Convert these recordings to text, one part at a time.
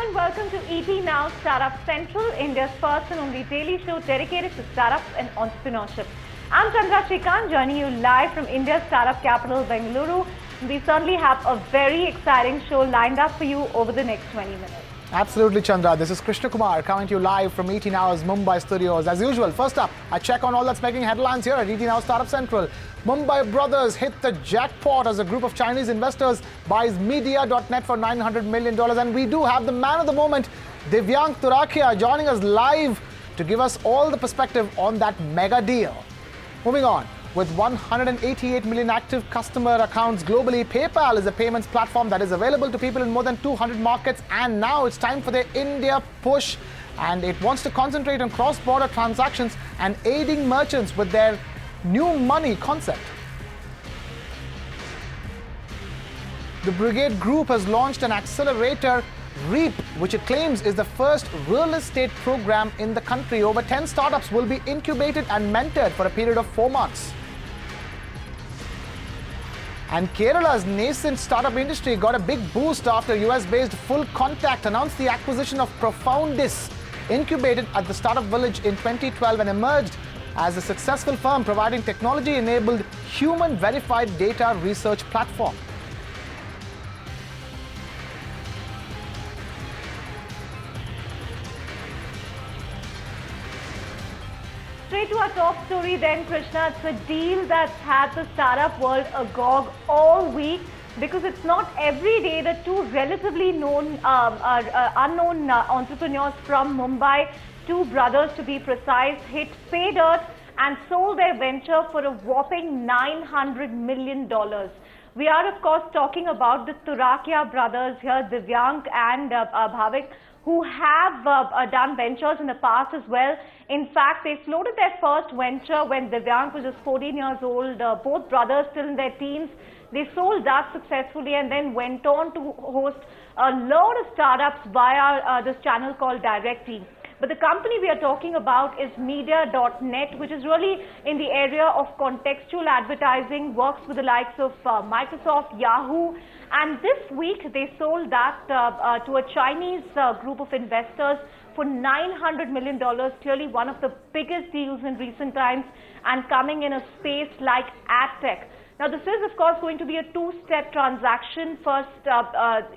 and welcome to ET Now Startup Central, India's first and only daily show dedicated to startups and entrepreneurship. I'm Chandrasekhar, joining you live from India's startup capital, Bengaluru. We certainly have a very exciting show lined up for you over the next 20 minutes. Absolutely, Chandra. This is Krishna Kumar coming to you live from ET Now's Mumbai studios. As usual, first up, I check on all that's making headlines here at ET Now Startup Central. Mumbai brothers hit the jackpot as a group of Chinese investors buys Media.net for $900 million. And we do have the man of the moment, Divyank Turakhia, joining us live to give us all the perspective on that mega deal. Moving on. With 188 million active customer accounts globally, PayPal is a payments platform that is available to people in more than 200 markets. And now it's time for their India push. And it wants to concentrate on cross-border transactions and aiding merchants with their new money concept. The Brigade Group has launched an accelerator, REAP, which it claims is the first real estate program in the country. Over 10 startups will be incubated and mentored for a period of 4 months. And Kerala's nascent startup industry got a big boost after US-based Full Contact announced the acquisition of Profoundis, incubated at the Startup Village in 2012 and emerged as a successful firm providing technology-enabled human-verified data research platform. Straight to our top story then, Krishna. It's a deal that's had the startup world agog all week because it's not every day that two relatively unknown entrepreneurs from Mumbai, two brothers to be precise, hit pay dirt and sold their venture for a whopping $900 million. We are, of course, talking about the Turakhia brothers here, Divyank and Bhavik, who have done ventures in the past as well. In fact, they floated their first venture when Divyank was just 14 years old, both brothers still in their teens. They sold that successfully and then went on to host a lot of startups via this channel called Directly. But the company we are talking about is Media.net, which is really in the area of contextual advertising, works with the likes of Microsoft, Yahoo. And this week, they sold that to a Chinese group of investors for $900 million, clearly one of the biggest deals in recent times and coming in a space like AdTech. Now, this is, of course, going to be a two-step transaction. First,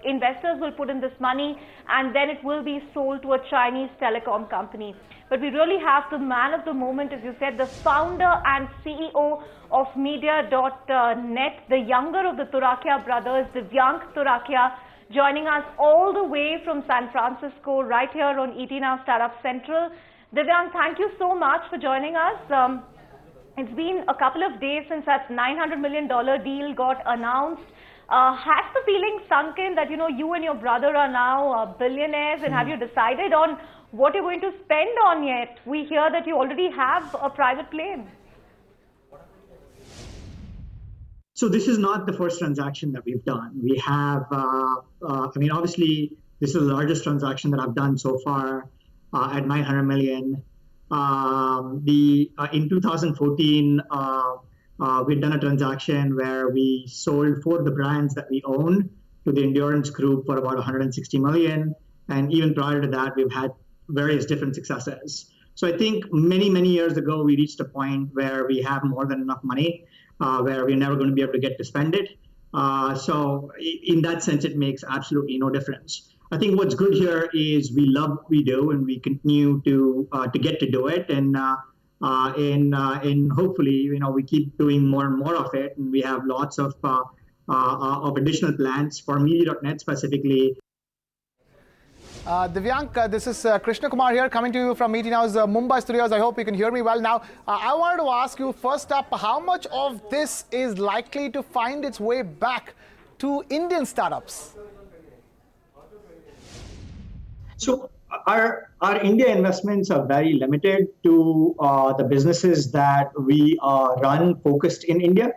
investors will put in this money, and then it will be sold to a Chinese telecom company. But we really have the man of the moment, as you said, the founder and CEO of Media.net, the younger of the Turakhia brothers, Divyank Turakhia, joining us all the way from San Francisco, right here on ET Now Startup Central. Divyank, thank you so much for joining us. It's been a couple of days since that $900 million deal got announced. Has the feeling sunk in that, you and your brother are now billionaires, and have you decided on what you're going to spend on yet? We hear that you already have a private plane. So this is not the first transaction that we've done. We have, obviously, this is the largest transaction that I've done so far at $900 million. In 2014, we'd done a transaction where we sold 4 of the brands that we own to the Endurance Group for about $160 million. And even prior to that, we've had various different successes. So I think many, many years ago, we reached a point where we have more than enough money, where we're never going to be able to get to spend it. So in that sense, it makes absolutely no difference. I think what's good here is we love what we do, and we continue to get to do it, and hopefully, we keep doing more and more of it, and we have lots of additional plans for Media.net specifically. Divyank, this is Krishna Kumar here, coming to you from ET Now's Mumbai studios. I hope you can hear me well now. I wanted to ask you first up, how much of this is likely to find its way back to Indian startups? So our India investments are very limited to the businesses that we run focused in India.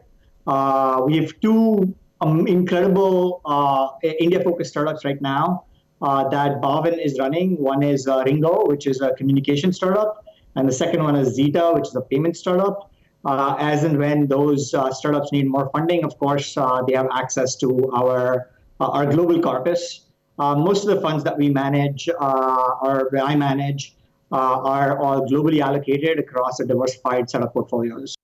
We have 2 incredible India-focused startups right now that Bhavin is running. One is Ringo, which is a communication startup, and the second one is Zeta, which is a payment startup. As and when those startups need more funding, of course, they have access to our global corpus. Most of the funds that we manage or that I manage are all globally allocated across a diversified set of portfolios.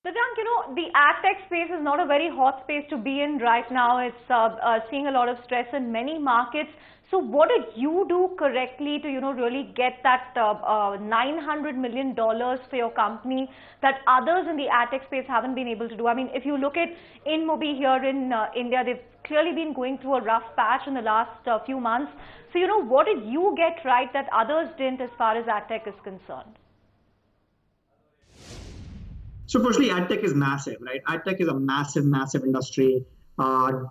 Divyank, the ad tech space is not a very hot space to be in right now. It's seeing a lot of stress in many markets. So what did you do correctly to, really get that $900 million for your company that others in the ad tech space haven't been able to do? I mean, if you look at InMobi here in India, they've clearly been going through a rough patch in the last few months. So, what did you get right that others didn't as far as ad tech is concerned? So firstly, ad tech is massive, right? Ad tech is a massive, massive industry.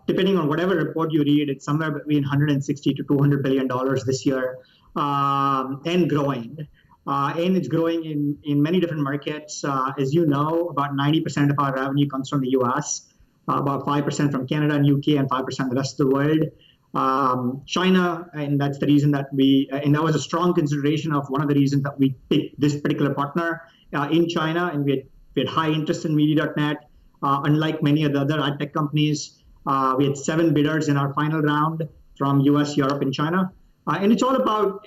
Depending on whatever report you read, it's somewhere between 160 to $200 billion this year, and growing. And it's growing in many different markets. As you know, about 90% of our revenue comes from the US, about 5% from Canada and UK, and 5% the rest of the world. China, and that's the reason that and that was a strong consideration of one of the reasons that we picked this particular partner in China, and we had high interest in Media.net. Unlike many of the other ad tech companies, we had 7 bidders in our final round from US, Europe, and China. And it's all about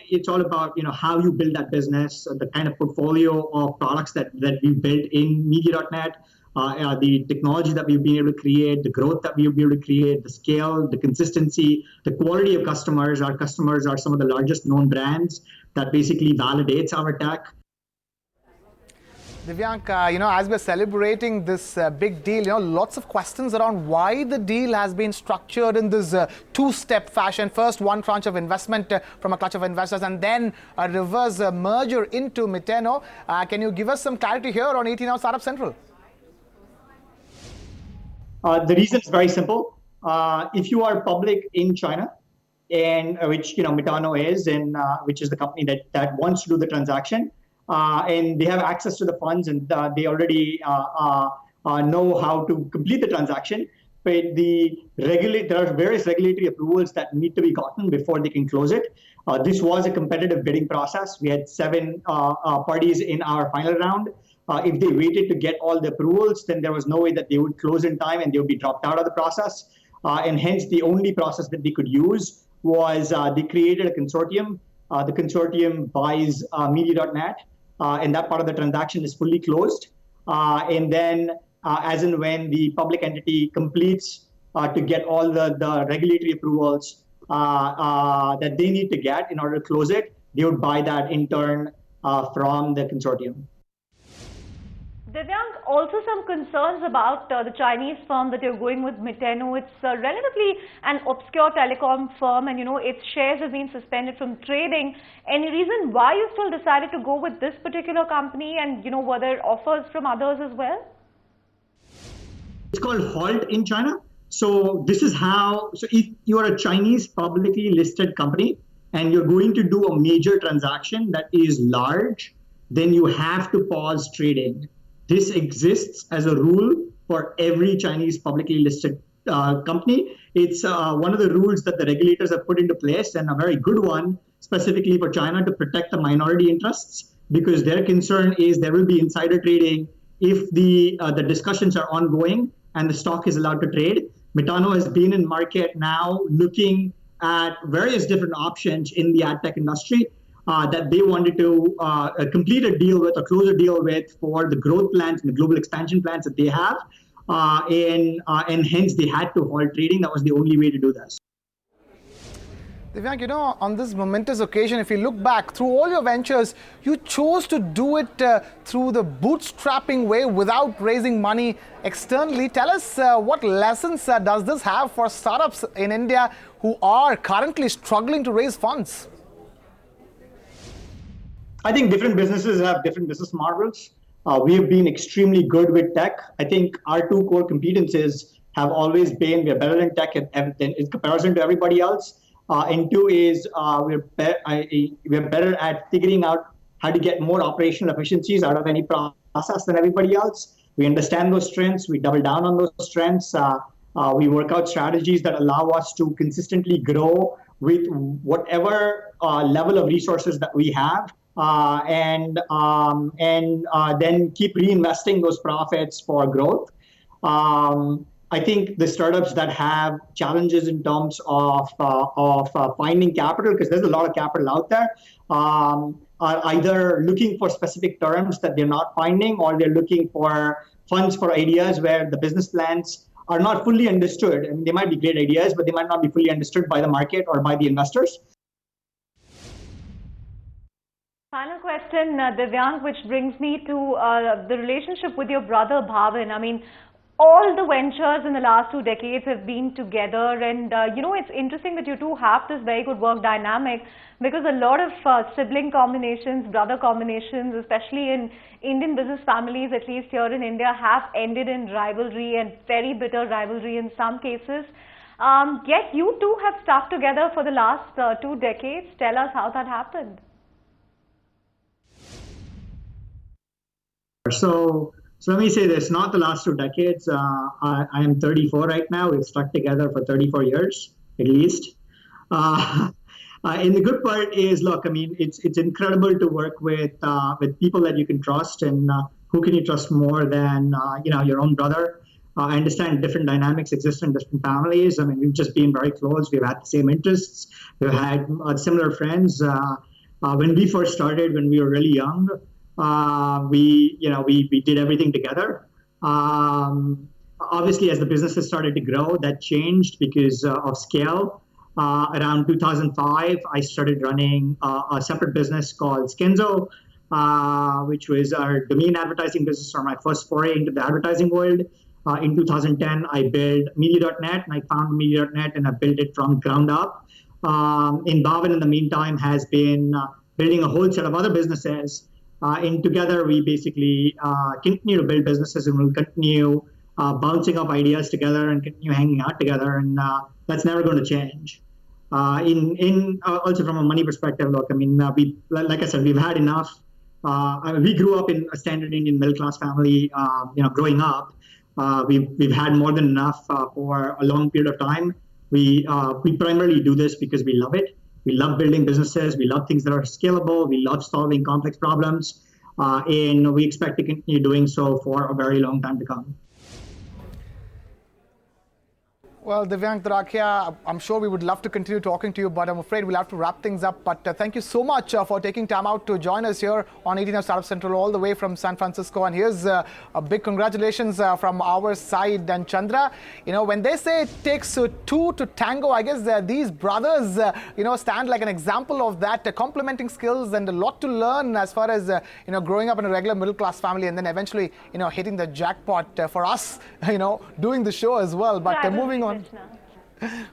how you build that business, the kind of portfolio of products that we built in Media.net, the technology that we've been able to create, the growth that we've been able to create, the scale, the consistency, the quality of customers. Our customers are some of the largest known brands. That basically validates our tech. Divyank, as we're celebrating this big deal, lots of questions around why the deal has been structured in this two-step fashion. First, one tranche of investment from a clutch of investors, and then a reverse merger into Miteno. Can you give us some clarity here on 18 Hours Startup Central? The reason is very simple. If you are public in China, and which Mitano is, and which is the company that wants to do the transaction, and they have access to the funds, and they already know how to complete the transaction. But there are various regulatory approvals that need to be gotten before they can close it. This was a competitive bidding process. We had 7 parties in our final round. If they waited to get all the approvals, then there was no way that they would close in time, and they would be dropped out of the process. And hence, the only process that they could use was they created a consortium. The consortium buys Media.net. And that part of the transaction is fully closed. And then as and when the public entity completes to get all the regulatory approvals that they need to get in order to close it, they would buy that in turn from the consortium. Divyank, also some concerns about the Chinese firm that you're going with, Miteno. It's relatively an obscure telecom firm, and its shares have been suspended from trading. Any reason why you still decided to go with this particular company, and were there offers from others as well? It's called HALT in China. So this is how. So if you are a Chinese publicly listed company and you're going to do a major transaction that is large, then you have to pause trading. This exists as a rule for every Chinese publicly listed company. It's one of the rules that the regulators have put into place, and a very good one, specifically for China, to protect the minority interests, because their concern is there will be insider trading if the discussions are ongoing and the stock is allowed to trade. Mitano has been in market now looking at various different options in the ad tech industry that they wanted to complete a deal with or close a deal with for the growth plans and the global expansion plans that they have. And hence they had to halt trading. That was the only way to do this. Divyank, on this momentous occasion, if you look back through all your ventures, you chose to do it through the bootstrapping way without raising money externally. Tell us what lessons does this have for startups in India who are currently struggling to raise funds? I think different businesses have different business models. We have been extremely good with tech. I think our 2 core competencies have always been we are better in tech in comparison to everybody else. And 2 is we're better at figuring out how to get more operational efficiencies out of any process than everybody else. We understand those strengths. We double down on those strengths. We work out strategies that allow us to consistently grow with whatever level of resources that we have. And then keep reinvesting those profits for growth. I think the startups that have challenges in terms of finding capital, because there's a lot of capital out there, are either looking for specific terms that they're not finding, or they're looking for funds for ideas where the business plans are not fully understood. I mean, they might be great ideas, but they might not be fully understood by the market or by the investors. Final question, Divyank, which brings me to the relationship with your brother Bhavin. I mean, all the ventures in the last 2 decades have been together, and it's interesting that you two have this very good work dynamic, because a lot of sibling combinations, brother combinations, especially in Indian business families, at least here in India, have ended in rivalry, and very bitter rivalry in some cases. Yet you two have stuck together for the last 2 decades. Tell us how that happened. So let me say this, not the last 2 decades. I am 34 right now. We've stuck together for 34 years, at least. And the good part is, look, I mean, it's incredible to work with people that you can trust, and who can you trust more than your own brother? I understand different dynamics exist in different families. I mean, we've just been very close. We've had the same interests. We've had similar friends. When we first started, when we were really young, we did everything together. Obviously, as the businesses started to grow, that changed because of scale. Around 2005, I started running a separate business called Skenzo, which was our domain advertising business, or my first foray into the advertising world. In 2010, I built Media.net, and I founded Media.net, and I built it from ground up. In Bhavin, in the meantime, has been building a whole set of other businesses. And together, we basically continue to build businesses, and we'll continue bouncing off ideas together and continue hanging out together, and that's never going to change. Also from a money perspective, look, I mean, like I said, we've had enough. We grew up in a standard Indian middle class family. Growing up, we've had more than enough for a long period of time. We primarily do this because we love it. We love building businesses. We love things that are scalable. We love solving complex problems. And we expect to continue doing so for a very long time to come. Well, Divyank Turakhia, I'm sure we would love to continue talking to you, but I'm afraid we'll have to wrap things up. But thank you so much for taking time out to join us here on 18 Hours Startup Central, all the way from San Francisco. And here's a big congratulations from our side. And Chandra, when they say it takes two to tango, I guess these brothers, stand like an example of that, complementing skills and a lot to learn as far as, growing up in a regular middle-class family and then eventually, hitting the jackpot for us, doing the show as well. But moving on.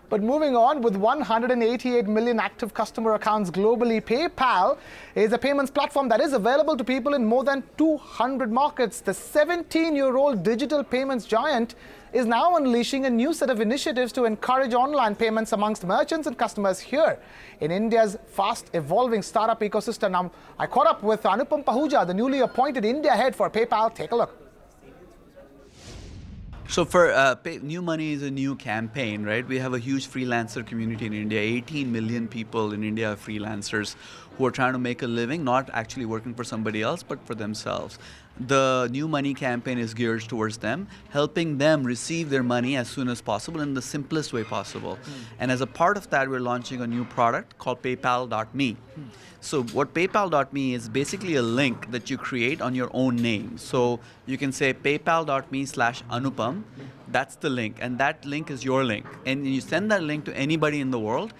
But moving on, with 188 million active customer accounts globally, PayPal is a payments platform that is available to people in more than 200 markets. The 17-year-old digital payments giant is now unleashing a new set of initiatives to encourage online payments amongst merchants and customers here in India's fast-evolving startup ecosystem. Now, I caught up with Anupam Pahuja, the newly appointed India head for PayPal. Take a look. So for New Money is a new campaign, right? We have a huge freelancer community in India. 18 million people in India are freelancers who are trying to make a living, not actually working for somebody else, but for themselves. The New Money campaign is geared towards them, helping them receive their money as soon as possible in the simplest way possible. And as a part of that, we're launching a new product called PayPal.me. So what PayPal.me is basically a link that you create on your own name. So you can say PayPal.me/Anupam. That's the link, and that link is your link. And you send that link to anybody in the world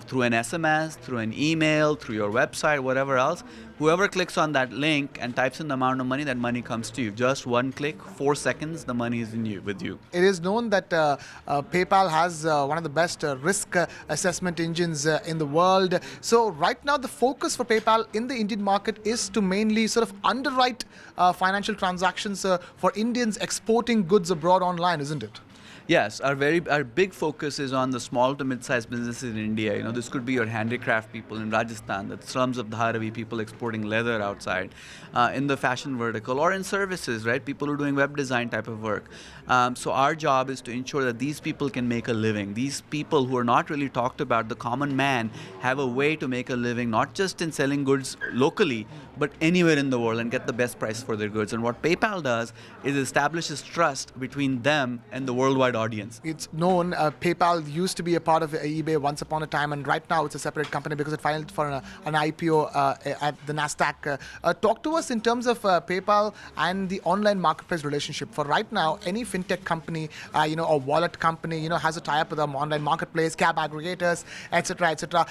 through an SMS, through an email, through your website, whatever else. Whoever clicks on that link and types in the amount of money, that money comes to you. Just one click, 4 seconds, the money is with you. It is known that PayPal has one of the best risk assessment engines in the world. So right now, the focus for PayPal in the Indian market is to mainly sort of underwrite financial transactions for Indians exporting goods abroad online, isn't it? Yes, our big focus is on the small to mid-sized businesses in India. This could be your handicraft people in Rajasthan, the slums of Dharavi, people exporting leather outside, in the fashion vertical, or in services, right? People who are doing web design type of work. So our job is to ensure that these people can make a living. These people who are not really talked about, the common man, have a way to make a living, not just in selling goods locally, but anywhere in the world, and get the best price for their goods. And what PayPal does is establishes trust between them and the worldwide audience. It's known PayPal used to be a part of eBay once upon a time, and right now it's a separate company because it filed for an IPO at the Nasdaq. Talk to us in terms of PayPal and the online marketplace relationship. For right now, any fintech company, or wallet company, has a tie-up with an online marketplace, cab aggregators, etc., etc.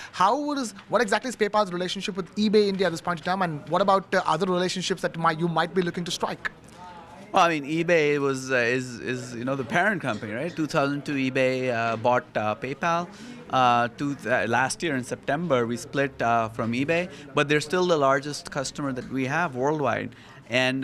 What exactly is PayPal's relationship with eBay India at this point in time, and what about other relationships that you might be looking to strike? Well, I mean, eBay is the parent company, right? 2002, eBay bought PayPal. Last year in September, we split from eBay, but they're still the largest customer that we have worldwide. And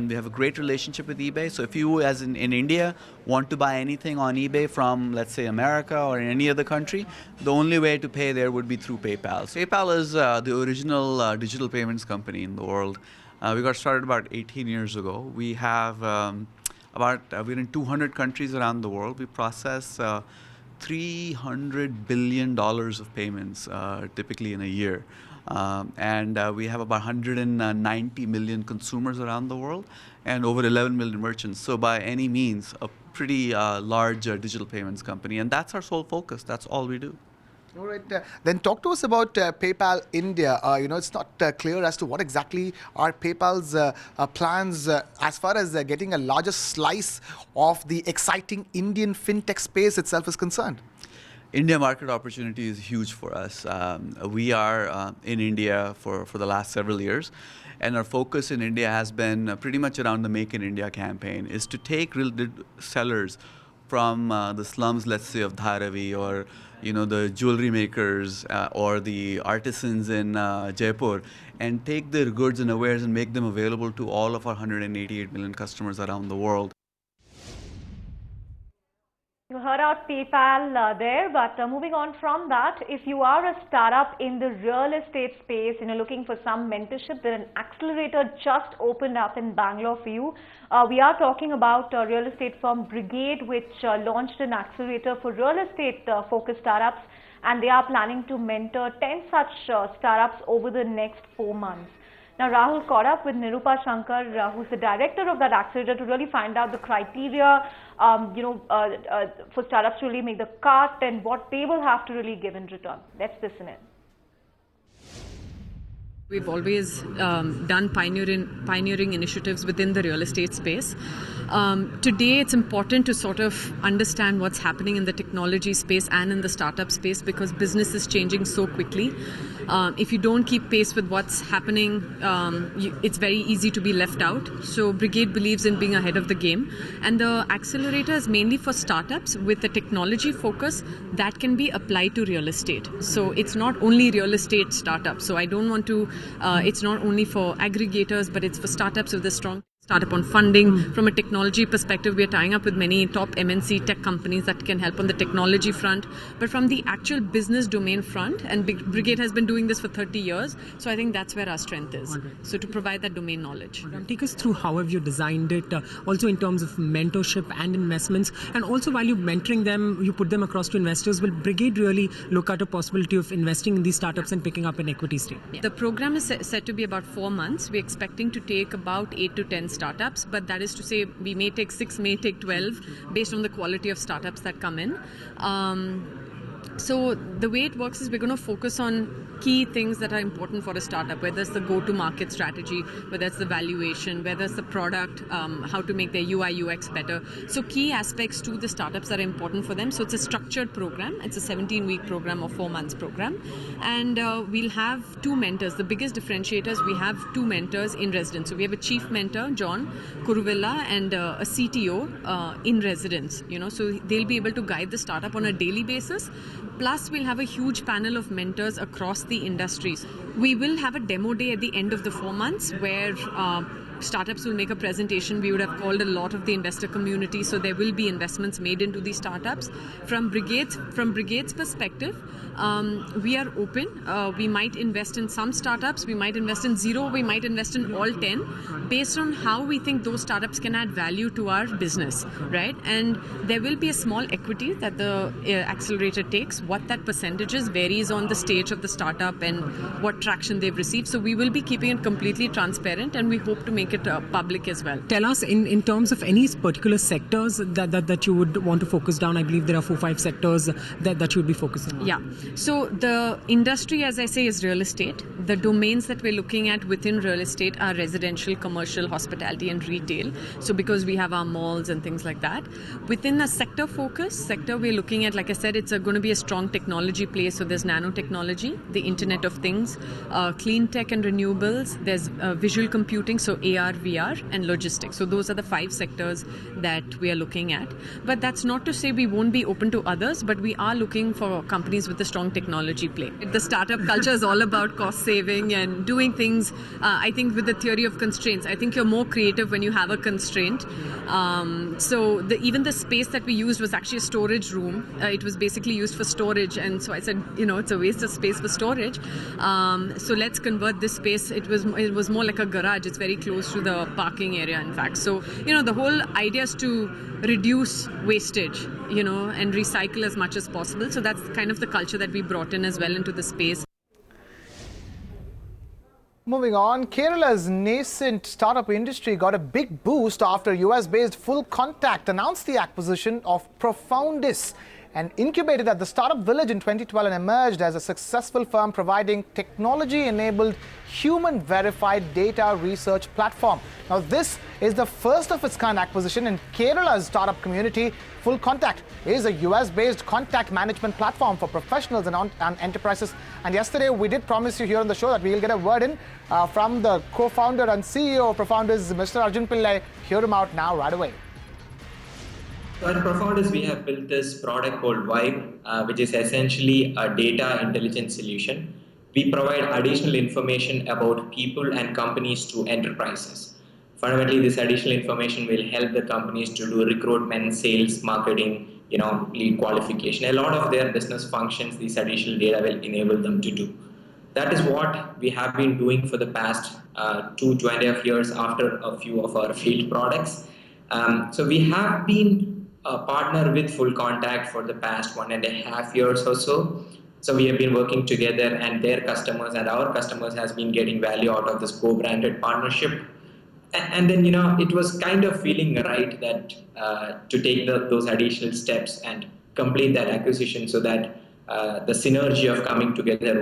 we have a great relationship with eBay. So if you, as in India, want to buy anything on eBay from, let's say, America or in any other country, the only way to pay there would be through PayPal. So PayPal is the original digital payments company in the world. We got started about 18 years ago. We have we're in 200 countries around the world. We process $300 billion of payments typically in a year. And we have about 190 million consumers around the world and over 11 million merchants. So by any means, a pretty large digital payments company. And that's our sole focus. That's all we do. All right. Then talk to us about PayPal India. It's not clear as to what exactly are PayPal's plans as far as getting a larger slice of the exciting Indian fintech space itself is concerned. India market opportunity is huge for us. We are in India for the last several years, and our focus in India has been pretty much around the Make in India campaign, is to take real sellers from the slums, let's say, of Dharavi, or the jewelry makers or the artisans in Jaipur, and take their goods and wares and make them available to all of our 188 million customers around the world. You heard out PayPal there, but moving on from that, if you are a startup in the real estate space, looking for some mentorship, then an accelerator just opened up in Bangalore for you. We are talking about real estate firm Brigade, which launched an accelerator for real estate focused startups, and they are planning to mentor 10 such startups over the next 4 months. Now, Rahul caught up with Nirupa Shankar, who's the director of that accelerator, to really find out the criteria, for startups to really make the cut and what they will have to really give in return. Let's listen in. We've always done pioneering initiatives within the real estate space. Today, it's important to sort of understand what's happening in the technology space and in the startup space, because business is changing so quickly. If you don't keep pace with what's happening, it's very easy to be left out. So Brigade believes in being ahead of the game. And the accelerator is mainly for startups with a technology focus that can be applied to real estate. So it's not only real estate startups. So I don't want to, it's not only for aggregators, but it's for startups with a strong startup on funding. From a technology perspective, we are tying up with many top MNC tech companies that can help on the technology front. But from the actual business domain front, and Brigade has been doing this for 30 years, so I think that's where our strength is. So to provide that domain knowledge. Take us through how have you designed it, also in terms of mentorship and investments, and also while you're mentoring them, you put them across to investors. Will Brigade really look at a possibility of investing in these startups and picking up an equity stake? Yeah. The program is set to be about 4 months. We're expecting to take about 8 to 10 startups, but that is to say we may take 6, may take 12 based on the quality of startups that come in. So the way it works is we're going to focus on key things that are important for a startup, whether it's the go-to-market strategy, whether it's the valuation, whether it's the product, how to make their UI, UX better. So key aspects to the startups that are important for them. So it's a structured program. It's a 17-week program or 4 months program. And we'll have 2 mentors. The biggest differentiators, we have 2 mentors in residence. So we have a chief mentor, John Kuruvilla, and a CTO in residence. So they'll be able to guide the startup on a daily basis. Plus, we'll have a huge panel of mentors across the industries. We will have a demo day at the end of the 4 months where startups will make a presentation. We would have called a lot of the investor community, so there will be investments made into these startups. From Brigade's perspective, we are open. We might invest in some startups, we might invest in 0, we might invest in all 10, based on how we think those startups can add value to our business, right? And there will be a small equity that the accelerator takes. What that percentage is varies on the stage of the startup and what traction they've received. So we will be keeping it completely transparent, and we hope to make it public as well. Tell us in terms of any particular sectors that you would want to focus down. I believe there are 4-5 sectors that you would be focusing on. Yeah. So the industry, as I say, is real estate. The domains that we're looking at within real estate are residential, commercial, hospitality, and retail. So because we have our malls and things like that. Within a sector we're looking at, like I said, it's going to be a strong technology play. So there's nanotechnology, the Internet of Things, clean tech and renewables. There's visual computing, so AR, VR, and logistics. So those are the 5 sectors that we are looking at. But that's not to say we won't be open to others, but we are looking for companies with a strong technology play. The startup culture is all about cost saving and doing things, I think, with the theory of constraints. I think you're more creative when you have a constraint. So even the space that we used was actually a storage room. It was basically used for storage, and so I said, it's a waste of space for storage. So let's convert this space. It was more like a garage. It's very close to the parking area, in fact. So the whole idea is to reduce wastage, and recycle as much as possible. So that's kind of the culture that we brought in as well into the space. Moving on, Kerala's nascent startup industry got a big boost after US-based Full Contact announced the acquisition of Profoundis, and incubated at the Startup Village in 2012 and emerged as a successful firm providing technology-enabled, human-verified data research platform. Now, this is the first of its kind acquisition in Kerala's startup community. Full Contact is a US-based contact management platform for professionals and enterprises. And yesterday, we did promise you here on the show that we will get a word in from the co-founder and CEO of Profoundis, Mr. Arjun Pillai. Hear him out now, right away. So at Profoundis, we have built this product called Vibe, which is essentially a data intelligence solution. We provide additional information about people and companies to enterprises. Fundamentally, this additional information will help the companies to do recruitment, sales, marketing, lead qualification. A lot of their business functions, this additional data will enable them to do. That is what we have been doing for the past 2.5 years after a few of our field products. So we have been a partner with Full Contact for the past 1.5 years or so. So we have been working together, and their customers and our customers has been getting value out of this co-branded partnership. And then, it was kind of feeling right that to take those additional steps and complete that acquisition, so that the synergy of coming together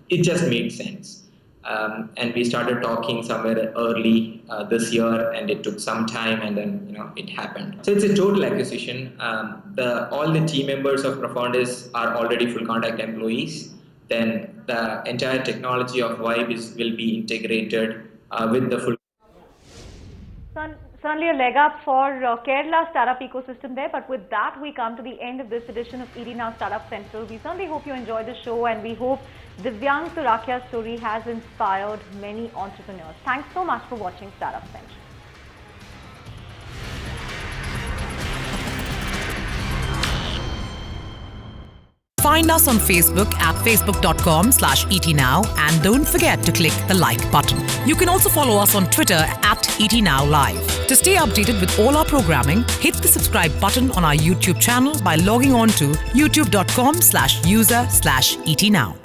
it just made sense. And we started talking somewhere early this year, and it took some time, and then it happened. So it's a total acquisition. All the team members of Profoundis are already Full Contact employees. Then the entire technology of Vibe will be integrated with the Full. Certainly a leg up for Kerala's startup ecosystem there. But with that, we come to the end of this edition of ET Now Startup Central. We certainly hope you enjoyed the show, and we hope Divyank Turakhia's story has inspired many entrepreneurs. Thanks so much for watching Startup Central. Find us on Facebook at facebook.com/ETNow, and don't forget to click the like button. You can also follow us on Twitter at ETNowLive. To stay updated with all our programming, hit the subscribe button on our YouTube channel by logging on to youtube.com/user/ETNow.